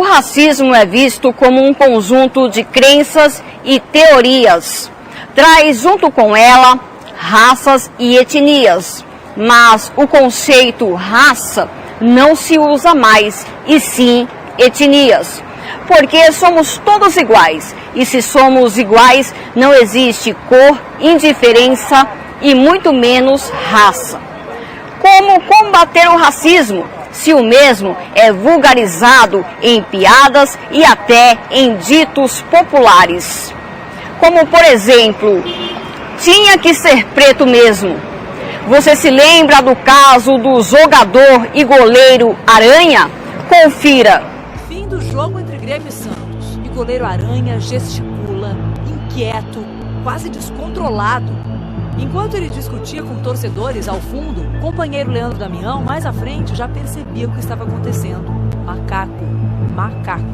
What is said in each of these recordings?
O racismo é visto como um conjunto de crenças e teorias. Traz junto com ela raças e etnias, mas o conceito raça não se usa mais, e sim etnias. Porque somos todos iguais, e se somos iguais, não existe cor, indiferença e muito menos raça. Como combater o racismo, se o mesmo é vulgarizado em piadas e até em ditos populares? Como, por exemplo, tinha que ser preto mesmo. Você se lembra do caso do jogador e goleiro Aranha? Confira. Fim do jogo entre Grêmio e Santos. E goleiro Aranha gesticula, inquieto, quase descontrolado. Enquanto ele discutia com torcedores ao fundo, o companheiro Leandro Damião, mais à frente, já percebia o que estava acontecendo. Macaco.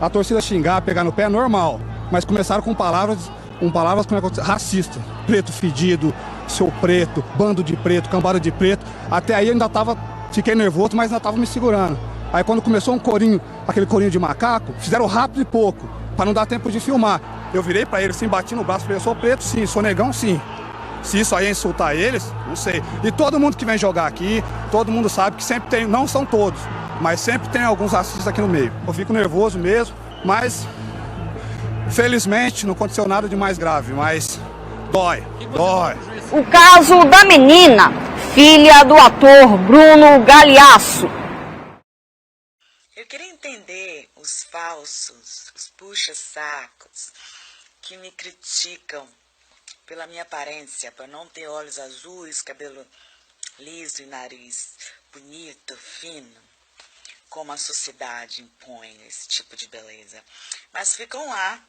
A torcida xingar, pegar no pé é normal, mas começaram com palavras racistas. Preto fedido, seu preto, bando de preto, cambada de preto. Até aí eu ainda fiquei nervoso, mas ainda estava me segurando. Aí quando começou aquele corinho de macaco, fizeram rápido e pouco, para não dar tempo de filmar. Eu virei para ele, assim, bati no braço, falei, eu sou preto sim, sou negão sim. Se isso aí é insultar eles, não sei. E todo mundo que vem jogar aqui, todo mundo sabe que sempre tem, não são todos, mas sempre tem alguns racistas aqui no meio. Eu fico nervoso mesmo, mas felizmente não aconteceu nada de mais grave, mas dói. O caso da menina, filha do ator Bruno Galhaço. Eu queria entender os falsos, os puxa-sacos que me criticam pela minha aparência, por não ter olhos azuis, cabelo liso e nariz bonito, fino, como a sociedade impõe esse tipo de beleza. Mas ficam lá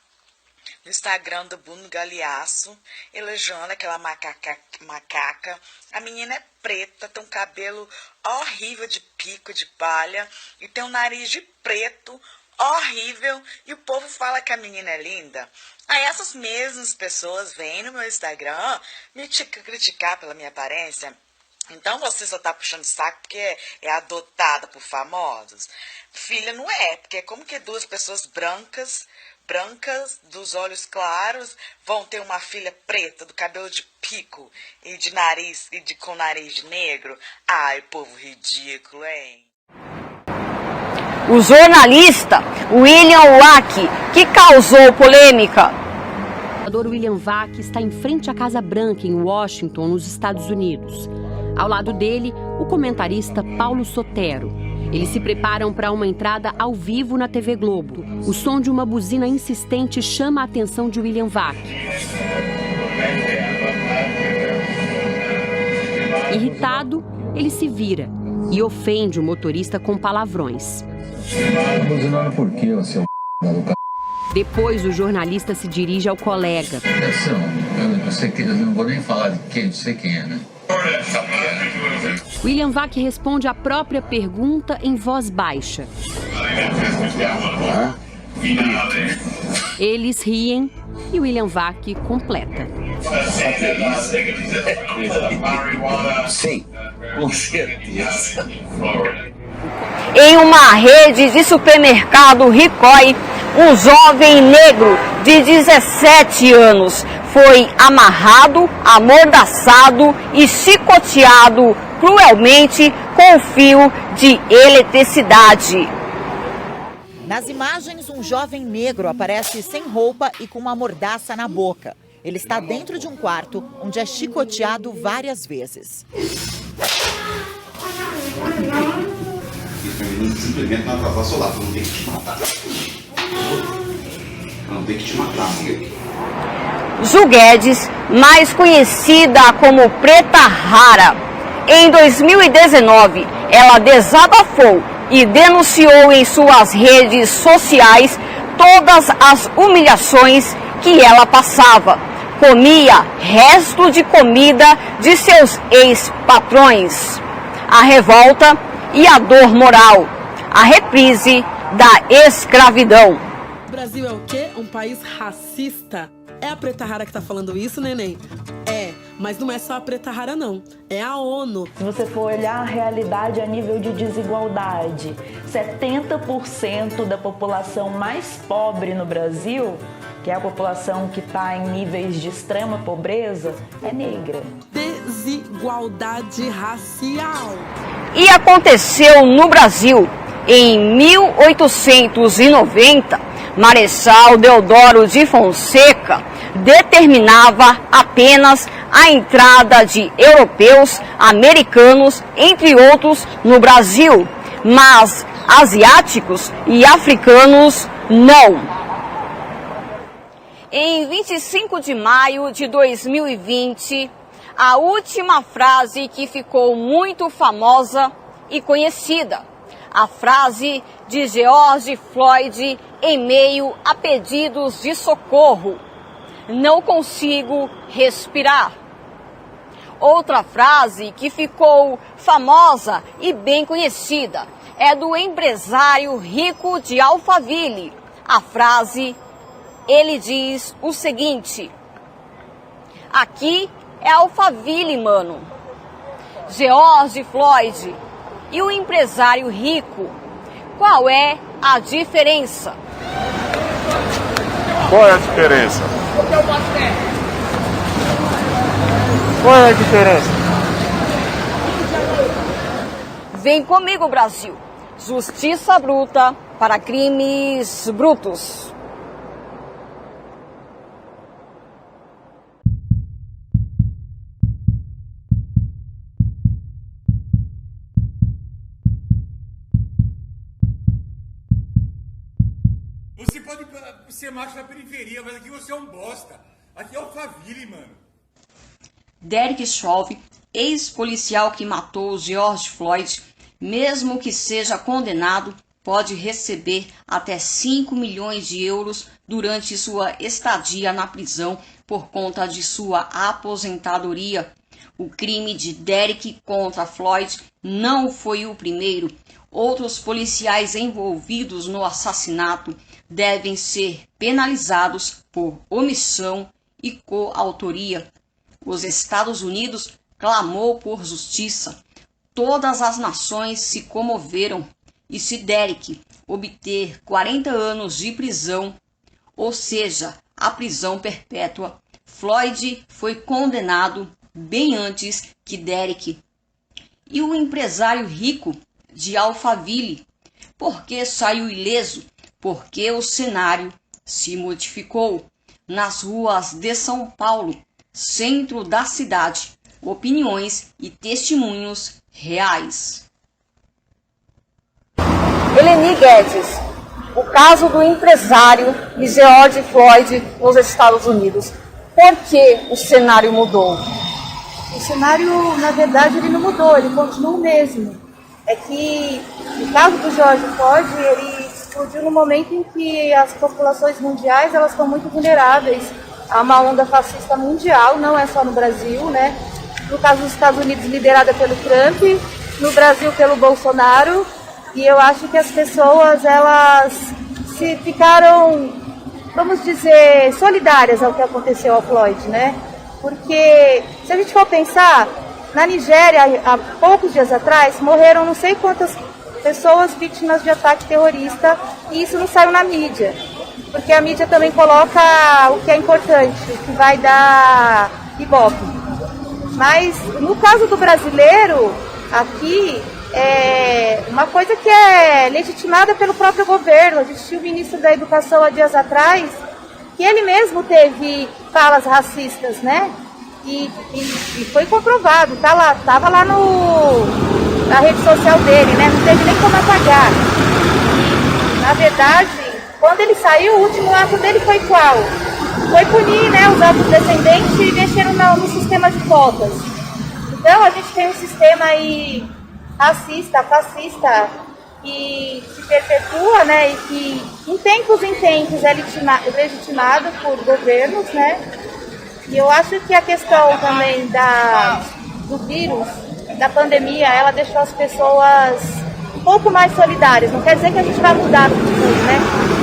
no Instagram do Bruno Galhaço, elogiando aquela macaca. A menina é preta, tem um cabelo horrível de pico de palha e tem um nariz de preto horrível, e o povo fala que a menina é linda. Aí essas mesmas pessoas vêm no meu Instagram me criticar pela minha aparência. Então você só tá puxando saco porque é adotada por famosos? Filha, não é, porque como que duas pessoas brancas, dos olhos claros, vão ter uma filha preta, do cabelo de pico e de nariz, com nariz de negro? Ai, povo ridículo, hein? O jornalista William Vac, que causou polêmica. O senador William Vac está em frente à Casa Branca, em Washington, nos Estados Unidos. Ao lado dele, o comentarista Paulo Sotero. Eles se preparam para uma entrada ao vivo na TV Globo. O som de uma buzina insistente chama a atenção de William Vac. Irritado, ele se vira e ofende o motorista com palavrões. Buzinando por quê, seu do c****? Depois, o jornalista se dirige ao colega. Eu não vou nem falar de quem, não sei quem é, né? William Vac responde a própria pergunta em voz baixa. Eles riem e William Vac completa. Sim, com certeza. Em uma rede de supermercado Ricoh, um jovem negro de 17 anos foi amarrado, amordaçado e chicoteado cruelmente com fio de eletricidade. Nas imagens, um jovem negro aparece sem roupa e com uma mordaça na boca. Ele está dentro de um quarto onde é chicoteado várias vezes. Simplesmente não atrasar seu lado, não tem que te matar. Não tem que te matar, moleque. Ju Guedes, mais conhecida como Preta Rara. Em 2019, ela desabafou e denunciou em suas redes sociais todas as humilhações que ela passava. Comia resto de comida de seus ex-patrões. A revolta e a dor moral. A reprise da escravidão. O Brasil é o quê? Um país racista? É a Preta Rara que tá falando isso, neném? É, Mas não é só a Preta Rara, não. É a ONU. Se você for olhar a realidade a nível de desigualdade, 70% da população mais pobre no Brasil, que é a população que está em níveis de extrema pobreza, é negra. Desigualdade racial. E aconteceu no Brasil. Em 1890, Marechal Deodoro de Fonseca determinava apenas a entrada de europeus, americanos, entre outros, no Brasil, mas asiáticos e africanos não. Em 25 de maio de 2020, a última frase que ficou muito famosa e conhecida, a frase de George Floyd em meio a pedidos de socorro: "Não consigo respirar". Outra frase que ficou famosa e bem conhecida é do empresário rico de Alphaville. A frase, ele diz o seguinte: "Aqui é Alphaville, mano". George Floyd e o empresário rico, qual é a diferença? Qual é a diferença? Qual é a diferença? Vem comigo, Brasil. Justiça bruta para crimes brutos. Você pode ser macho na periferia, mas aqui você é um bosta. Aqui é Alphaville, mano. Derek Chauvin, ex-policial que matou George Floyd, mesmo que seja condenado, pode receber até 5 milhões de euros durante sua estadia na prisão por conta de sua aposentadoria. O crime de Derek contra Floyd não foi o primeiro. Outros policiais envolvidos no assassinato devem ser penalizados por omissão e coautoria. Os Estados Unidos clamou por justiça. Todas as nações se comoveram. E se Derek obter 40 anos de prisão, ou seja, a prisão perpétua, Floyd foi condenado bem antes que Derek. E o empresário rico de Alphaville, por que saiu ileso? Porque o cenário se modificou. Nas ruas de São Paulo, centro da cidade, opiniões e testemunhos reais. Eleni Guedes, o caso do empresário de George Floyd nos Estados Unidos. Por que o cenário mudou? O cenário, na verdade, ele não mudou, ele continua o mesmo. É que o caso do George Floyd, ele explodiu no momento em que as populações mundiais elas estão muito vulneráveis a uma onda fascista mundial, não é só no Brasil, né? No caso dos Estados Unidos, liderada pelo Trump, no Brasil pelo Bolsonaro, e eu acho que as pessoas, elas se ficaram, vamos dizer, solidárias ao que aconteceu ao Floyd, né? Porque, se a gente for pensar, na Nigéria, há poucos dias atrás, morreram não sei quantas pessoas vítimas de ataque terrorista, e isso não saiu na mídia, porque a mídia também coloca o que é importante, o que vai dar ibope. Mas no caso do brasileiro, aqui, é uma coisa que é legitimada pelo próprio governo. A gente tinha o ministro da Educação há dias atrás, que ele mesmo teve falas racistas, né? E foi comprovado, estava lá na rede social dele, né? Não teve nem como apagar. Na verdade, quando ele saiu, o último ato dele foi qual? Foi punir, né, os afrodescendentes e mexeram no sistema de cotas. Então a gente tem um sistema aí racista, fascista, que se perpetua, né, e que em tempos é legitimado por governos, né? E eu acho que a questão também do vírus, da pandemia, ela deixou as pessoas um pouco mais solidárias. Não quer dizer que a gente vai mudar tudo, né?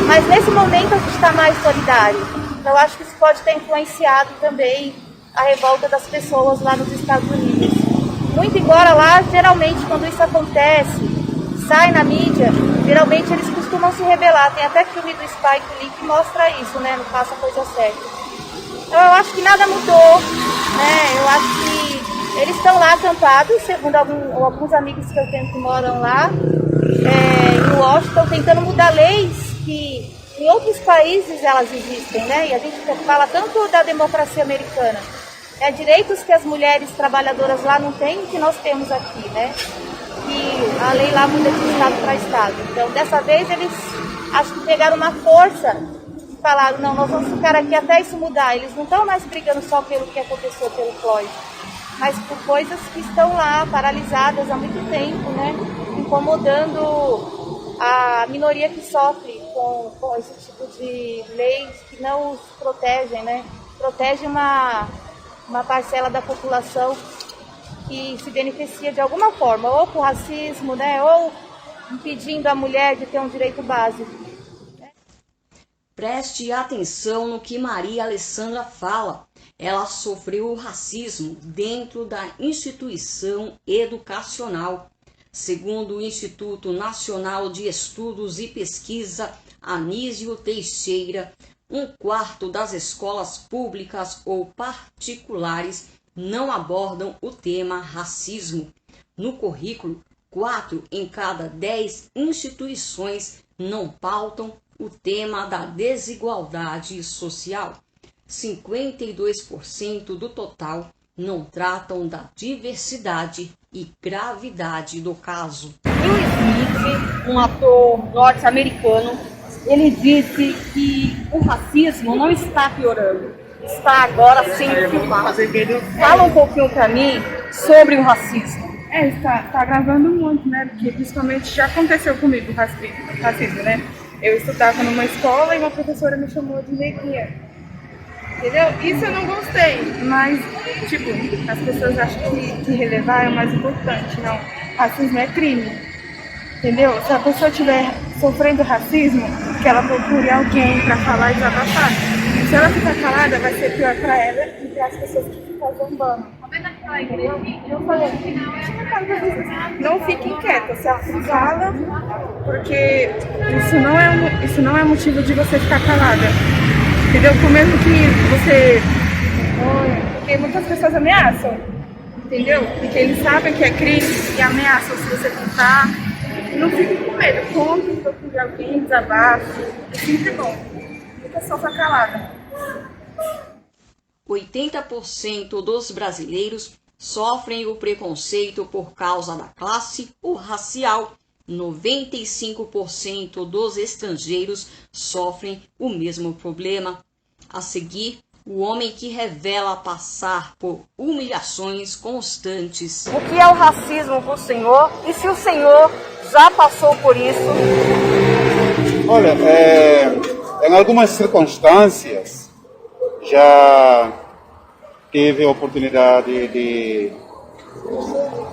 Mas nesse momento a gente está mais solidário. Então eu acho que isso pode ter influenciado também a revolta das pessoas lá nos Estados Unidos. Muito embora lá, geralmente, quando isso acontece, sai na mídia, geralmente eles costumam se rebelar. Tem até filme do Spike Lee que mostra isso, né? Não faça a coisa certa. Então eu acho que nada mudou, né? Eu acho que eles estão lá acampados, segundo alguns amigos que eu tenho que moram lá, em Washington, tentando mudar leis que em outros países elas existem, né? E a gente fala tanto da democracia americana, direitos que as mulheres trabalhadoras lá não têm, que nós temos aqui, né? Que a lei lá muda de estado para estado. Então, dessa vez, eles acho que pegaram uma força e falaram, não, nós vamos ficar aqui até isso mudar. Eles não estão mais brigando só pelo que aconteceu pelo Floyd, mas por coisas que estão lá, paralisadas há muito tempo, né? Incomodando a minoria que sofre com esse tipo de leis que não os protegem, né? Protege uma parcela da população que se beneficia de alguma forma, ou com racismo, né, ou impedindo a mulher de ter um direito básico. Preste atenção no que Maria Alessandra fala. Ela sofreu o racismo dentro da instituição educacional. Segundo o Instituto Nacional de Estudos e Pesquisa Anísio Teixeira, 1/4 das escolas públicas ou particulares não abordam o tema racismo. No currículo, 4 em cada 10 instituições não pautam o tema da desigualdade social. 52% do total não tratam da diversidade e gravidade do caso. Will Smith, um ator norte-americano, ele disse que o racismo não está piorando, está agora sendo filmado. Fala um pouquinho para mim sobre o racismo. Está agravando muito, né? Porque principalmente já aconteceu comigo o racismo, né? Eu estudava numa escola e uma professora me chamou de neguinha. Entendeu? Isso eu não gostei, mas, tipo, as pessoas acham que relevar é o mais importante. Não, racismo é crime. Entendeu? Se a pessoa estiver sofrendo racismo, que ela procure alguém para falar e desabafar. Se ela ficar calada, vai ser pior para ela e para as pessoas que ficam zombando. Eu falei, não fiquem quietas, se fala, porque isso não é motivo de você ficar calada. Entendeu? Com mesmo que você... Porque muitas pessoas ameaçam, entendeu? Porque eles sabem que é crime e ameaçam se você tentar. Não fique com medo, conte, procure alguém, desabafe, é sempre bom. Fica só calada. 80% dos brasileiros sofrem o preconceito por causa da classe ou racial. 95% dos estrangeiros sofrem o mesmo problema. A seguir, o homem que revela passar por humilhações constantes. O que é o racismo para o senhor e se o senhor já passou por isso? Olha, em algumas circunstâncias já tive a oportunidade de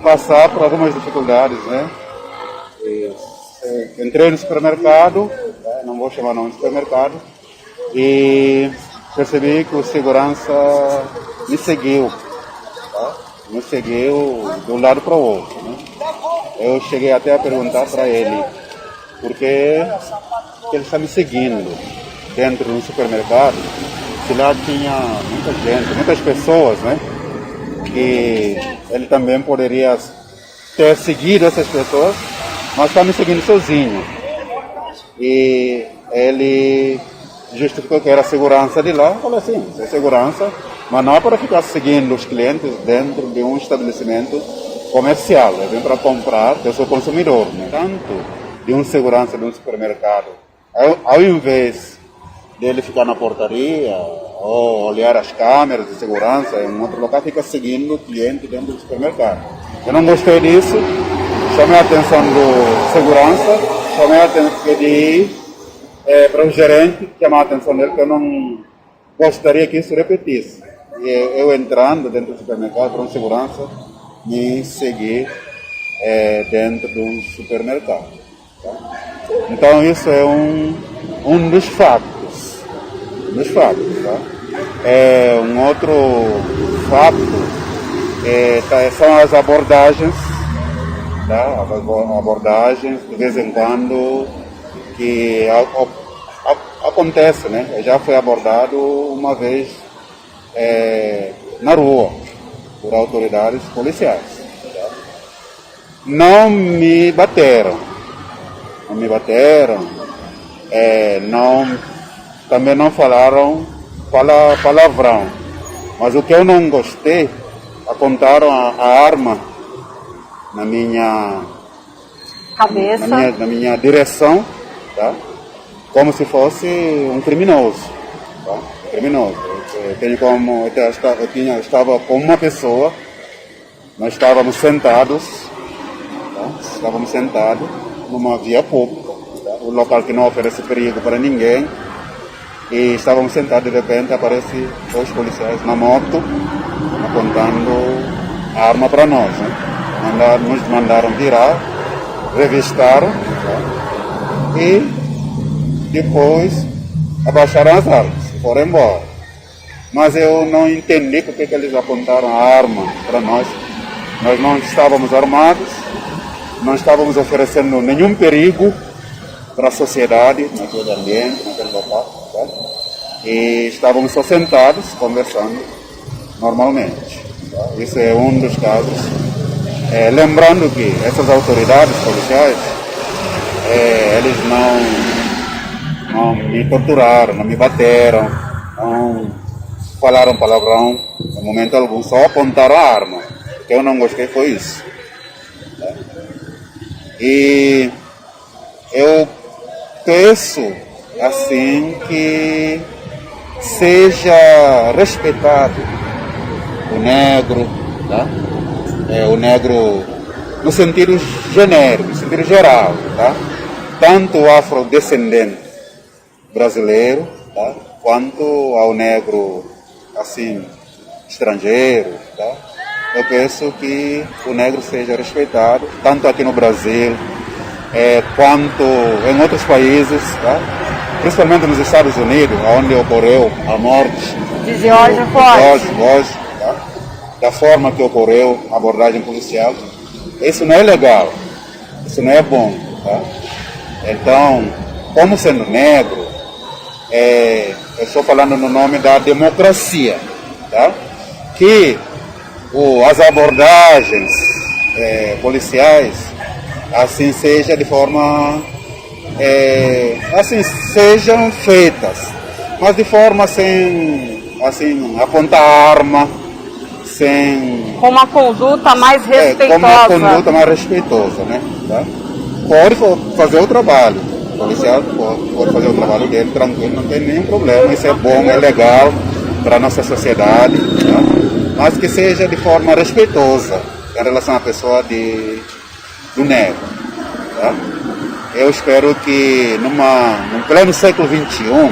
passar por algumas dificuldades, né? Entrei no supermercado, não vou chamar nome de supermercado, e percebi que o segurança me seguiu, me seguiu de um lado para o outro, né? Eu cheguei até a perguntar para ele por que ele está me seguindo dentro do supermercado, se lá tinha muita gente, muitas pessoas, né? Que ele também poderia ter seguido essas pessoas, mas está me seguindo sozinho. E ele justificou que era segurança de lá. Eu falei assim, é segurança, mas não é para ficar seguindo os clientes dentro de um estabelecimento comercial. Eu venho para comprar, eu sou consumidor, né? Tanto de um segurança de um supermercado, ao invés dele ficar na portaria ou olhar as câmeras de segurança em outro local, fica seguindo o cliente dentro do supermercado. Eu não gostei disso. Chamei a atenção do segurança, pedi para o gerente chamar a atenção dele, que eu não gostaria que isso repetisse. E eu entrando dentro do supermercado, para um segurança me seguir dentro do supermercado. Tá? Então isso é um dos fatos. Tá? Um outro fato são as abordagens, tá? As abordagens de vez em quando que acontece, né? Já foi abordado uma vez na rua por autoridades policiais. Tá? Não me bateram, também não falaram palavrão, mas o que eu não gostei, apontaram a arma na minha cabeça, na minha direção, tá? Como se fosse um criminoso, tá? Criminoso. Eu estava com uma pessoa, nós estávamos sentados, tá? Estávamos sentados numa via pública, tá? Um local que não oferece perigo para ninguém, e estávamos sentados, de repente aparecem 2 policiais na moto, apontando a arma para nós, né? Nos mandaram virar, revistaram, tá? E depois abaixaram as armas e foram embora. Mas eu não entendi porque que eles apontaram a arma para nós. Nós não estávamos armados, não estávamos oferecendo nenhum perigo para a sociedade, naquele ambiente, naquele local. Tá? E estávamos só sentados, conversando normalmente. Tá? Isso é um dos casos. Lembrando que essas autoridades policiais, eles não me torturaram, não me bateram, não falaram palavrão em momento algum, só apontaram a arma. O que eu não gostei foi isso. Tá? E eu peço assim que seja respeitado o negro, tá? O negro no sentido genérico, no sentido geral, tá? Tanto o afrodescendente brasileiro, tá? Quanto ao negro assim estrangeiro, tá? Eu penso que o negro seja respeitado tanto aqui no Brasil quanto em outros países, tá? Principalmente nos Estados Unidos, onde ocorreu a morte de George Floyd, tá? Da forma que ocorreu a abordagem policial. Isso não é legal, isso não é bom, tá? Então, como sendo negro, eu estou falando no nome da democracia, tá? Que as abordagens policiais assim seja de forma assim sejam feitas, mas de forma sem assim apontar arma, sem com uma conduta mais respeitosa. Com uma conduta mais respeitosa, né? Tá? Pode fazer o trabalho, o policial pode fazer o trabalho dele tranquilo, não tem nenhum problema, isso é bom, é legal para a nossa sociedade, tá? Mas que seja de forma respeitosa em relação à pessoa do negro. Tá? Eu espero que no pleno século XXI,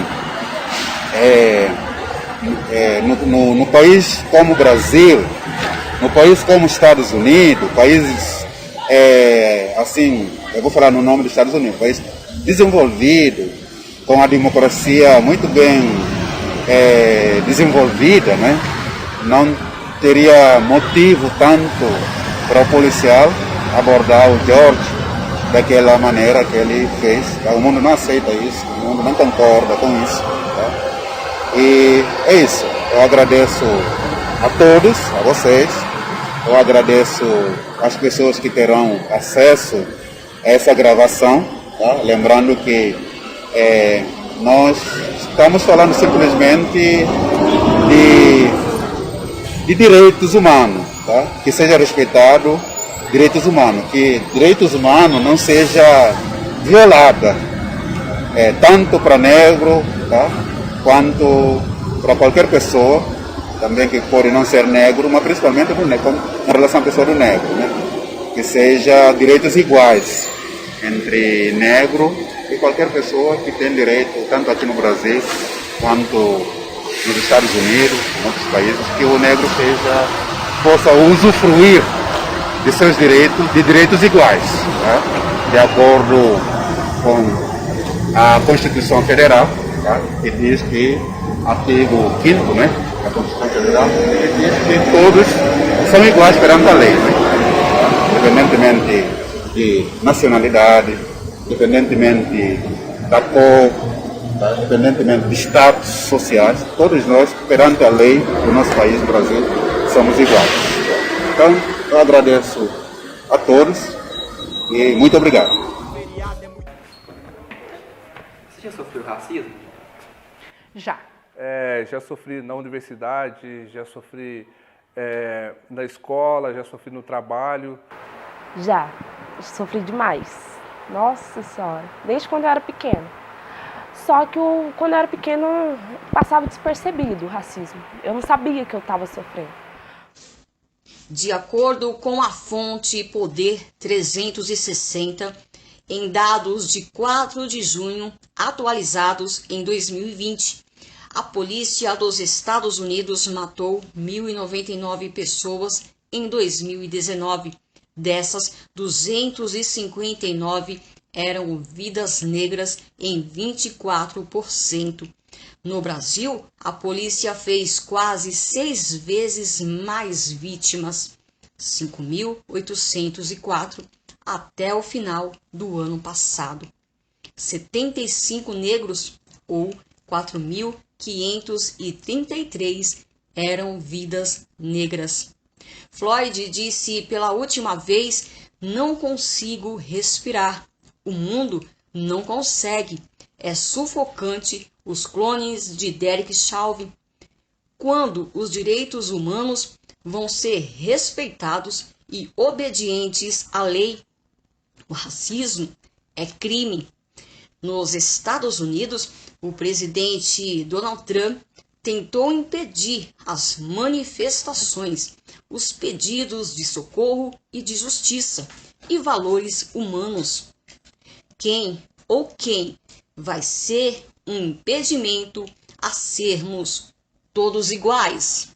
no país como o Brasil, no país como os Estados Unidos, países assim, eu vou falar no nome dos Estados Unidos, país desenvolvido, com a democracia muito bem desenvolvida, né? Não teria motivo tanto para o policial abordar o George daquela maneira que ele fez. O mundo não aceita isso, o mundo não concorda com isso. Tá? E é isso. Eu agradeço a todos, a vocês. Eu agradeço as pessoas que terão acesso a essa gravação. Tá? Lembrando que nós estamos falando simplesmente de direitos humanos, tá? Que seja respeitado direitos humanos, que direitos humanos não seja violada, tanto para negro, tá? Quanto para qualquer pessoa, também que pode não ser negro, mas principalmente em relação à pessoa do negro, né? Que seja direitos iguais entre negro e qualquer pessoa que tem direito, tanto aqui no Brasil quanto nos Estados Unidos, em outros países, que o negro possa usufruir de seus direitos, de direitos iguais, tá? De acordo com a Constituição Federal, tá? Que diz que artigo 5º, né, da Constituição Federal, que diz que todos são iguais perante a lei, né? Independentemente de nacionalidade, independentemente da cor, independentemente de status sociais, todos nós, perante a lei do nosso país, do Brasil, somos iguais. Então, eu agradeço a todos e muito obrigado. Você já sofreu racismo? Já. Já sofri na universidade, já sofri na escola, já sofri no trabalho. Já. Sofri demais. Nossa Senhora. Desde quando eu era pequena. Só que quando eu era pequena passava despercebido o racismo. Eu não sabia que eu estava sofrendo. De acordo com a fonte Poder 360, em dados de 4 de junho, atualizados em 2020, a polícia dos Estados Unidos matou 1.099 pessoas em 2019. Dessas, 259 eram vidas negras em 24%. No Brasil, a polícia fez quase 6 vezes mais vítimas, 5.804, até o final do ano passado. 75 negros, ou 4.533, eram vidas negras. Floyd disse pela última vez: "Não consigo respirar. O mundo não consegue. É sufocante." Os clones de Derek Chauvin. Quando os direitos humanos vão ser respeitados e obedientes à lei? O racismo é crime. Nos Estados Unidos, o presidente Donald Trump tentou impedir as manifestações, os pedidos de socorro e de justiça e valores humanos. Quem vai ser um impedimento a sermos todos iguais?